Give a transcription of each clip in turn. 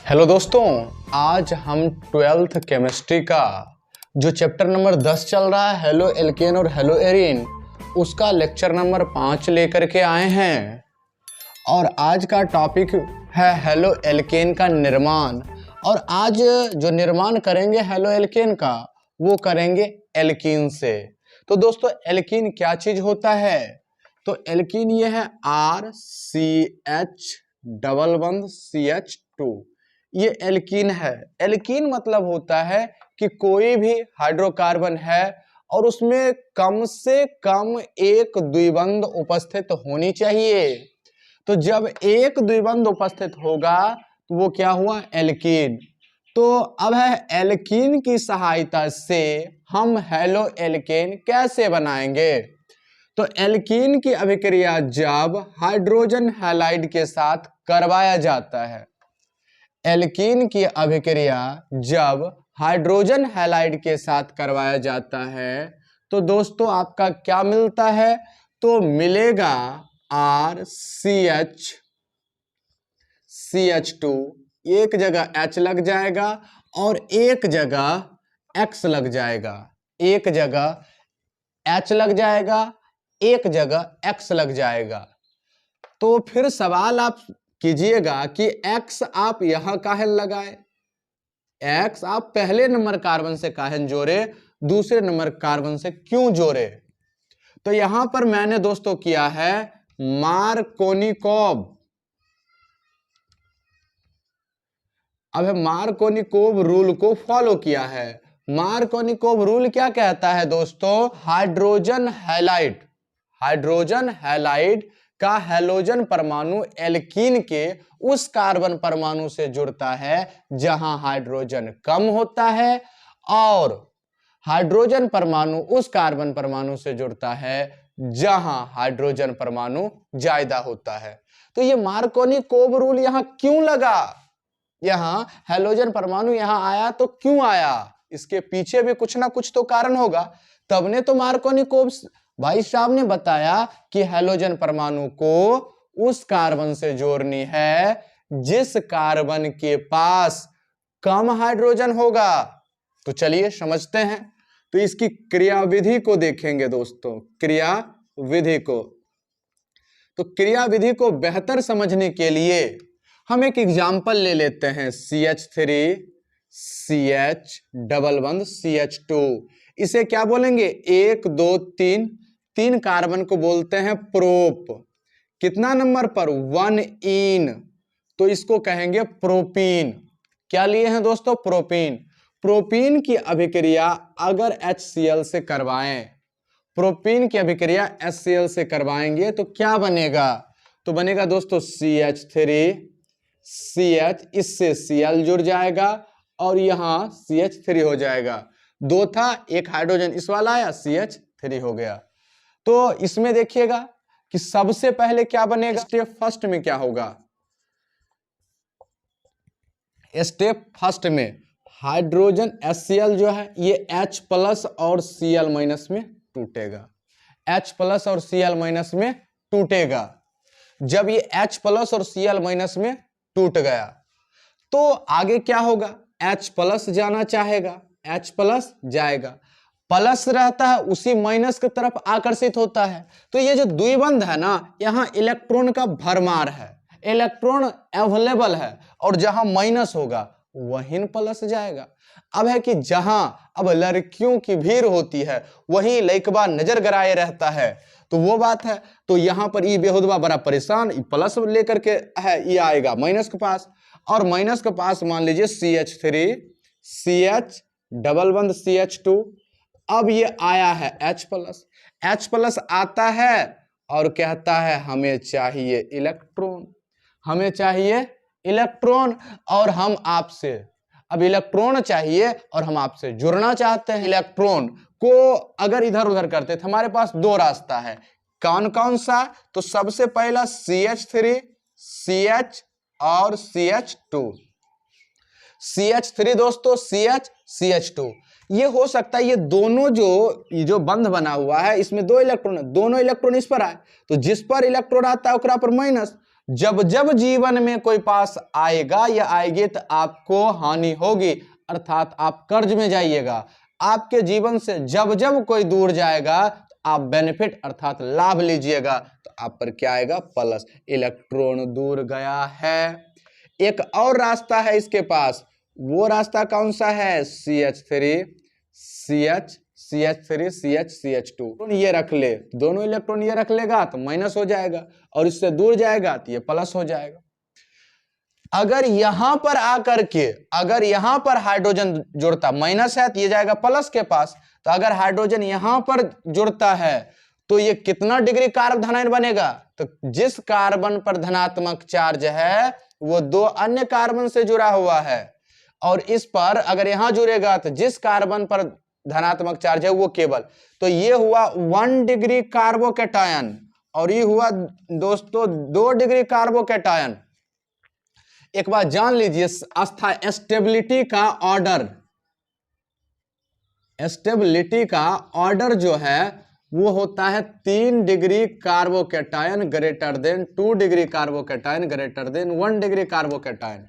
Hello दोस्तों, आज हम 12th केमिस्ट्री का जो चैप्टर नंबर 10 चल रहा है हेलो एल्केन और हेलो एरीन, उसका लेक्चर नंबर 5 लेकर के आए हैं। और आज का टॉपिक है हेलो एल्केन का निर्माण। और आज जो निर्माण करेंगे हेलो एल्केन का वो करेंगे एल्कीन से। तो दोस्तों एल्कीन क्या चीज होता है? तो एल्कीन ये है RCH डबल बंद CH2, ये एल्कीन है। एल्कीन मतलब होता है कि कोई भी हाइड्रोकार्बन है और उसमें कम से कम एक द्विबंध उपस्थित होनी चाहिए। तो जब एक द्विबंध उपस्थित होगा तो वो क्या हुआ? एल्कीन। तो अब है एल्कीन की सहायता से हम हेलो एल्केन कैसे बनाएंगे। तो एल्कीन की अभिक्रिया जब हाइड्रोजन हैलाइड के साथ करवाया जाता है, एल्कीन की अभिक्रिया जब हाइड्रोजन हैलाइड के साथ करवाया जाता है तो दोस्तों आपका क्या मिलता है? तो मिलेगा RCH2, एक जगह H लग जाएगा और एक जगह X लग जाएगा, एक जगह H लग जाएगा, एक जगह X लग जाएगा। तो फिर सवाल आप कीजिएगा कि X आप यहां काहे लगाए, X आप पहले नंबर कार्बन से काहे जोड़े, दूसरे नंबर कार्बन से क्यों जोड़े? तो यहां पर मैंने दोस्तों किया है मार्कोनिकोव। अब मार्कोनिकोव रूल को फॉलो किया है। मार्कोनिकोव रूल क्या कहता है दोस्तों? हाइड्रोजन हैलाइड का हैलोजन परमाणु एल्कीन के उस कार्बन परमाणु से जुड़ता है जहां हाइड्रोजन कम होता है, और हाइड्रोजन परमाणु उस कार्बन परमाणु से जुड़ता है जहां हाइड्रोजन परमाणु ज्यादा होता है। तो ये मार्कोनिकोव रूल यहां क्यों लगा? यहां हैलोजन परमाणु यहां आया तो क्यों आया? इसके पीछे भी कुछ ना कुछ तो कारण होगा। तब ने तो मार्कोनिकोव भाई साहब ने बताया कि हैलोजन परमाणु को उस कार्बन से जोड़नी है जिस कार्बन के पास कम हाइड्रोजन होगा। तो चलिए समझते हैं। तो इसकी क्रियाविधि को देखेंगे दोस्तों, क्रियाविधि को। तो क्रियाविधि को बेहतर समझने के लिए हम एक एग्जाम्पल ले लेते हैं, CH3 CH डबल बंद CH2। इसे क्या बोलेंगे? 1 2 3, 3 कार्बन को बोलते हैं प्रोप। कितना नंबर पर? 1 तो इसको कहेंगे प्रोपीन। क्या लिए हैं दोस्तों? प्रोपीन। प्रोपीन की अभिक्रिया अगर HCl से करवाएं, प्रोपीन की अभिक्रिया HCl से करवाएंगे तो क्या बनेगा? तो बनेगा दोस्तों CH3 CH, इससे Cl जुड़ जाएगा और यहां CH3 हो जाएगा। दो था, एक हाइड्रोजन इस वाला आया, CH3 हो गया। तो इसमें देखिएगा कि सबसे पहले क्या बनेगा? स्टेप फर्स्ट में क्या होगा? स्टेप फर्स्ट में हाइड्रोजन HCl जो है ये H प्लस और Cl माइनस में टूटेगा, H प्लस और Cl माइनस में टूटेगा। जब ये H प्लस और Cl माइनस में टूट गया तो आगे क्या होगा? H प्लस जाना चाहेगा, H प्लस जाएगा, प्लस रहता है उसी माइनस की तरफ आकर्षित होता है। तो ये जो द्विबंध है ना, यहां इलेक्ट्रॉन का भरमार है, इलेक्ट्रॉन अवेलेबल है, और जहां माइनस होगा वहीं प्लस जाएगा। अब है कि जहां अब लड़कियों की भीड़ होती है वहीं लइकबा नजर गराए रहता है, तो वो बात है। तो यहां पर ये बेहुदबा बड़ा परेशान, प्लस लेकर के है, ये आएगा माइनस के पास, और माइनस के पास मान लीजिए CH3 CH डबल बंद CH2। अब ये आया है H प्लस आता है और कहता है हमें चाहिए इलेक्ट्रॉन, हमें चाहिए इलेक्ट्रॉन, और हम आपसे अब इलेक्ट्रॉन चाहिए और हम आपसे जुड़ना चाहते हैं। इलेक्ट्रॉन को अगर इधर उधर करते तो हमारे पास दो रास्ता है। कौन कौन सा? तो सबसे पहला CH3 CH और CH2। CH3 दोस्तों CH CH2, ये हो सकता है ये दोनों जो बंध बना हुआ है इसमें दो इलेक्ट्रॉन है, दोनों इलेक्ट्रॉन इस पर आए तो जिस पर इलेक्ट्रॉन आता है उकरा पर माइनस, जब जब जीवन में कोई पास आएगा या आएगी तो आपको हानि होगी, अर्थात आप कर्ज में जाइएगा। आपके जीवन से जब जब कोई दूर जाएगा तो आप बेनिफिट अर्थात लाभ लीजिएगा, तो आप पर क्या आएगा, प्लस। इलेक्ट्रॉन दूर गया है। एक और रास्ता है इसके पास, वो रास्ता कौन सा है, CH3 CH CH3 CH CH2 ये रख ले, दोनों इलेक्ट्रॉन ये रख लेगा तो माइनस हो जाएगा, और इससे दूर जाएगा तो ये प्लस हो जाएगा। अगर यहां पर आकर के अगर यहां पर हाइड्रोजन जुड़ता, माइनस है तो ये जाएगा प्लस के पास, तो अगर हाइड्रोजन यहां पर जुड़ता है तो ये कितना डिग्री कार्ब धनायन बनेगा, तो जिस कार्बन पर धनात्मक चार्ज है वो दो अन्य कार्बन से जुड़ा हुआ है, और इस पर अगर यहां जुड़ेगा तो जिस कार्बन पर धनात्मक चार्ज है वो केवल, तो ये हुआ 1 डिग्री कार्बोकैटायन, और ये हुआ दोस्तों 2 डिग्री कार्बोकैटायन। एक बात जान लीजिए, स्टेबिलिटी का ऑर्डर जो है वो होता है 3 degree carbocation greater than 2 degree carbocation greater than 1 degree carbocation.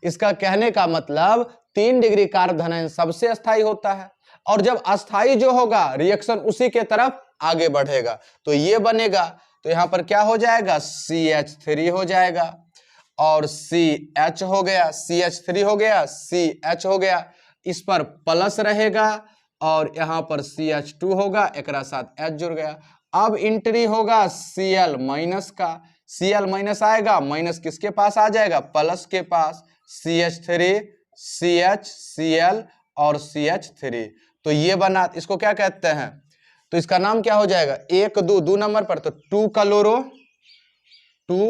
इसका कहने का मतलब 3 डिग्री कार्ब धनायन सबसे अस्थाई होता है, और जब अस्थाई जो होगा रिएक्शन उसी के तरफ आगे बढ़ेगा, तो ये बनेगा, तो यहां पर क्या हो जाएगा, CH3 हो जाएगा, और CH हो गया, CH3 हो गया, CH हो गया, इस पर प्लस रहेगा, और यहां पर CH2 होगा, एक साथ H जुड़ गया। अब इंट्री होगा Cl माइनस का, Cl माइनस आएगा, माइनस किसके पास आ जाएगा, प्लस के पास, CH3 CH Cl और CH3, तो ये बना, इसको क्या कहते हैं, तो इसका नाम क्या हो जाएगा, 1 2 नंबर पर तो 2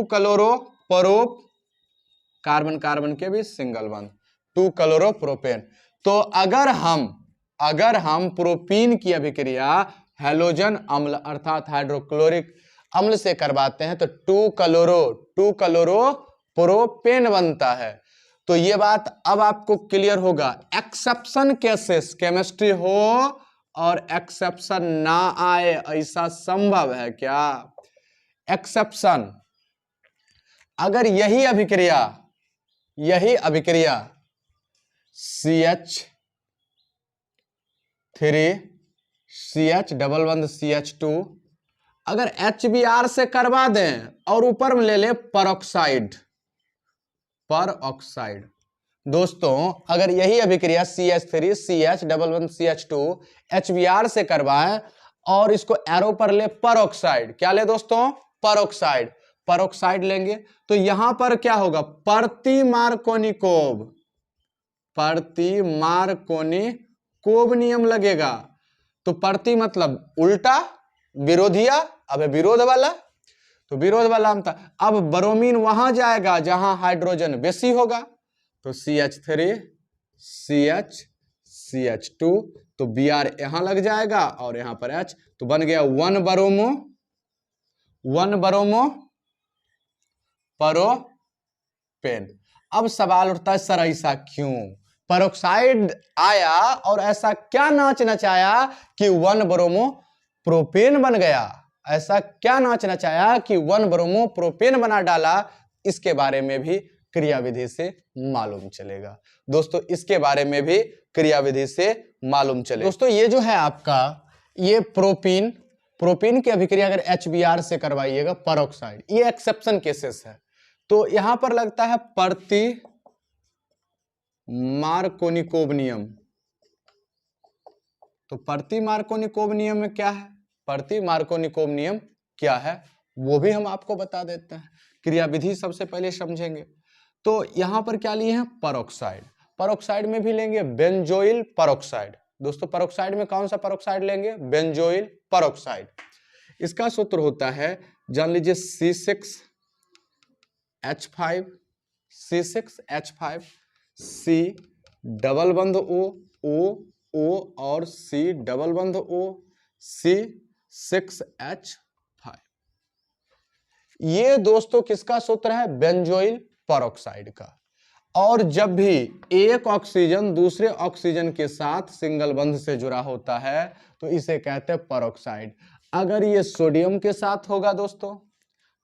क्लोरो प्रोप, कार्बन कार्बन के बीच सिंगल बॉन्ड, 2 क्लोरोप्रोपेन। तो अगर हम प्रोपीन की अभिक्रिया हैलोजन अम्ल अर्थात हाइड्रोक्लोरिक अम्ल से करवाते हैं तो 2 क्लोरोप्रोपेन बनता है। तो ये बात अब आपको क्लियर होगा। एक्सेप्शन केसेस केमिस्ट्री हो और एक्सेप्शन ना आए, ऐसा संभव है क्या? एक्सेप्शन, अगर यही अभिक्रिया CH3 CH डबल बंद CH2 अगर HBr से करवा दें और ऊपर में ले ले परऑक्साइड, दोस्तों अगर यही अभिक्रिया CH3 CH डबल बंद CH2 HBr से करवाएं और इसको एरो पर ले परऑक्साइड, क्या ले दोस्तों, परऑक्साइड लेंगे तो यहां पर क्या होगा, प्रति मार्कोनी नियम लगेगा। तो प्रति मतलब उल्टा, विरोधिया, अब विरोध वाला, तो विरोध वाला हम था। अब ब्रोमीन वहां जाएगा जहां हाइड्रोजन बेसी होगा, तो CH3 CH CH2, तो Br यहां लग जाएगा और यहां पर H, तो बन गया 1 ब्रोमो प्रोपेन। अब सवाल उठता है सर ऐसा क्यों, परऑक्साइड आया और ऐसा क्या नाच नचाया कि 1 ब्रोमो प्रोपेन बन गया, ऐसा क्या नाच नचाया कि 1 ब्रोमो प्रोपेन बना डाला, इसके बारे में भी क्रियाविधि से मालूम चलेगा दोस्तों, इसके बारे में भी क्रियाविधि से मालूम चलेगा। दोस्तों ये जो है आपका ये प्रोपीन की अभिक्रिया अगर HBr से करवाइएगा परऑक्साइड, ये एक्सेप्शन केसेस है। तो यहां पर लगता है प्रति मार्कोनिकोव नियम, तो प्रति मार्कोनिकोव नियम में क्या है, प्रति मार्कोनिकोव नियम क्या है वो भी हम आपको बता देते हैं, क्रियाविधि सबसे पहले समझेंगे। तो यहां पर क्या लिए हैं, परऑक्साइड में भी लेंगे बेंजोइल परऑक्साइड। दोस्तों परऑक्साइड में कौन सा परऑक्साइड लेंगे, बेंजोइल परऑक्साइड। इसका सूत्र होता है, जान लीजिए C6H5 C डबल बंध O और C डबल बंध O C6H5। ये दोस्तों किसका सूत्र है, बेंजोइल परऑक्साइड का। और जब भी एक ऑक्सीजन दूसरे ऑक्सीजन के साथ सिंगल बंध से जुड़ा होता है तो इसे कहते हैं परऑक्साइड। अगर ये सोडियम के साथ होगा दोस्तों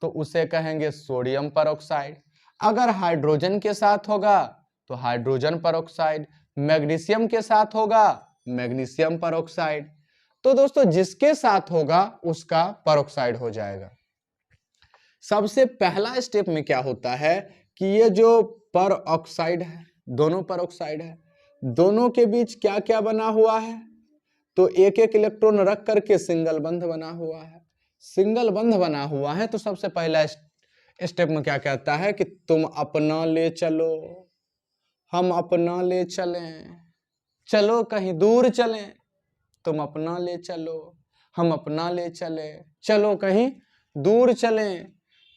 तो उसे कहेंगे सोडियम परऑक्साइड। अगर हाइड्रोजन के साथ होगा तो हाइड्रोजन परऑक्साइड, मैग्नीशियम के साथ होगा मैग्नीशियम परऑक्साइड। तो दोस्तों जिसके साथ होगा उसका परऑक्साइड हो जाएगा। सबसे पहला स्टेप में क्या होता है कि ये जो परऑक्साइड है, दोनों परऑक्साइड है, दोनों के बीच क्या क्या बना हुआ है, तो एक एक इलेक्ट्रॉन रख करके सिंगल बंध बना हुआ है। सिंगल बंध बना हुआ है तो सबसे पहला स्टेप में क्या कहता है कि तुम अपना ले चलो, हम अपना ले चलें, चलो कहीं दूर चलें, तुम अपना ले चलो, हम अपना ले चले, चलो कहीं दूर चलें।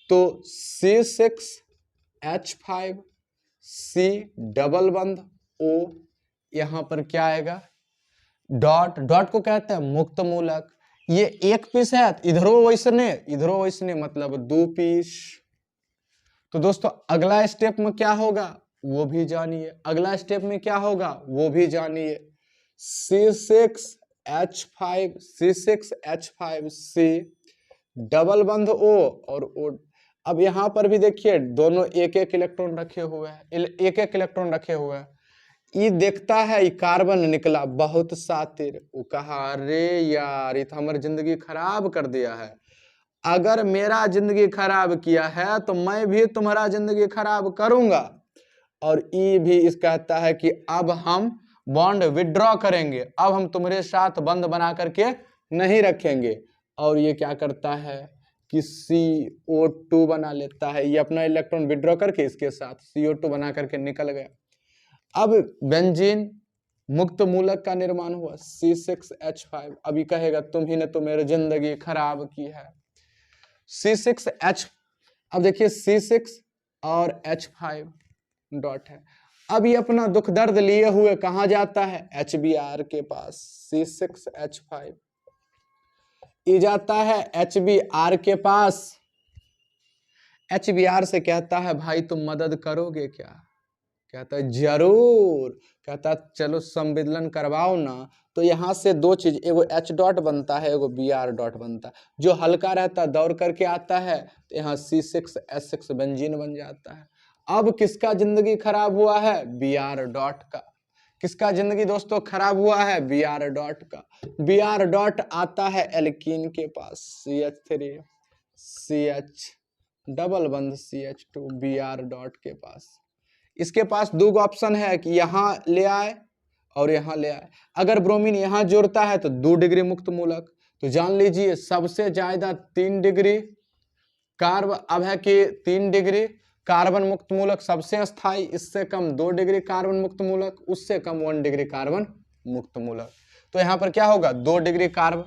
तो C6H5 C डबल बंध O, यहां पर क्या आएगा डॉट, डॉट को कहते हैं मुक्त मूलक। ये एक पीस है, इधरो वैसने मतलब दो पीस। तो दोस्तों अगला स्टेप में क्या होगा वो भी जानिए, अगला स्टेप में क्या होगा वो भी जानिए। C6H5 C डबल बंध O और O। अब यहां पर भी देखिए दोनों एक एक इलेक्ट्रॉन रखे हुए हैं, एक एक इलेक्ट्रॉन रखे हुए हैं। ये देखता है ये कार्बन निकला बहुत सातिर, वो कहा अरे यार ये तो हमारी जिंदगी खराब कर दिया है, अगर मेरा जिंदगी खराब किया है तो मैं भी तुम्हारा जिंदगी खराब करूंगा। और ई भी इस कहता है कि अब हम बॉन्ड विड्रॉ करेंगे, अब हम तुम्हारे साथ बंद बना करके नहीं रखेंगे। और ये क्या करता है कि CO2 बना लेता है, ये अपना इलेक्ट्रॉन विड्रॉ करके इसके साथ CO2 बना करके निकल गया। अब बेंजीन मुक्त मूलक का निर्माण हुआ C6H5। अभी कहेगा तुम ही ने तो मेरी जिंदगी खराब की है। C6H, अब देखिए C6 और H5 डॉट है। अब ये अपना दुख दर्द लिए हुए कहां जाता है HBr के पास। C6H5 ये जाता है HBr के पास। HBr से कहता है भाई तुम मदद करोगे क्या, कहता है जरूर, कहता है चलो संविदलन करवाओ ना। तो यहाँ से दो चीज, एगो H डॉट बनता है, एगो Br डॉट बनता है। जो हल्का रहता है दौड़ करके आता है तो यहाँ C6H6 बेंजीन बन जाता है। अब किसका जिंदगी खराब हुआ है Br डॉट का। किसका जिंदगी दोस्तों खराब हुआ है Br डॉट का। Br डॉट आता है एल्कीन के पास CH3 CH डबल बंध CH2 Br डॉट के पास। इसके पास दो ऑप्शन है कि यहाँ ले आए और यहाँ ले आए। अगर ब्रोमीन यहाँ जोड़ता है तो 2 डिग्री मुक्त मूलक। तो जान लीजिए सबसे ज्यादा 3 डिग्री कार्बन, अब है कि 3 डिग्री कार्बन मुक्त मूलक सबसे स्थायी, इससे कम 2 डिग्री कार्बन मुक्त मूलक, उससे कम 1 डिग्री कार्बन मुक्त मूलक। तो यहाँ पर क्या होगा 2 डिग्री कार्बन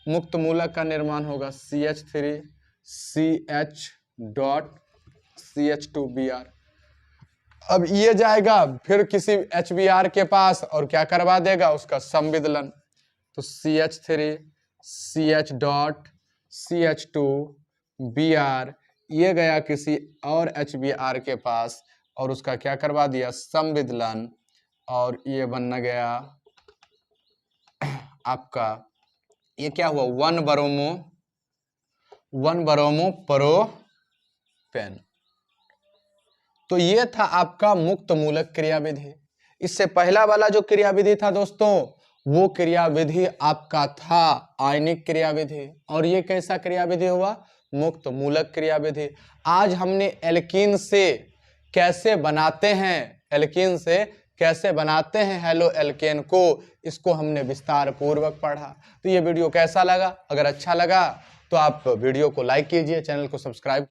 मुक्त मूलक का निर्माण होगा CH3 CH dot CH2 Br। अब ये जाएगा फिर किसी HBr के पास और क्या करवा देगा उसका संविदलन। तो CH3 CH dot CH2 Br ये गया किसी और HBr के पास और उसका क्या करवा दिया संविदलन, और ये बन गया आपका, ये क्या हुआ 1 ब्रोमो प्रोपेन। तो ये था आपका मुक्त मूलक क्रियाविधि। इससे पहला वाला जो क्रियाविधि था दोस्तों वो क्रियाविधि आपका था आयनिक क्रियाविधि, और ये कैसा क्रियाविधि हुआ मुक्त मूलक क्रियाविधि। आज हमने एल्कीन से कैसे बनाते हैं, एल्कीन से कैसे बनाते हैं हेलो एल्केन को, इसको हमने विस्तार पूर्वक पढ़ा। तो ये वीडियो कैसा लगा, अगर अच्छा लगा तो आप वीडियो को लाइक कीजिए, चैनल को सब्सक्राइब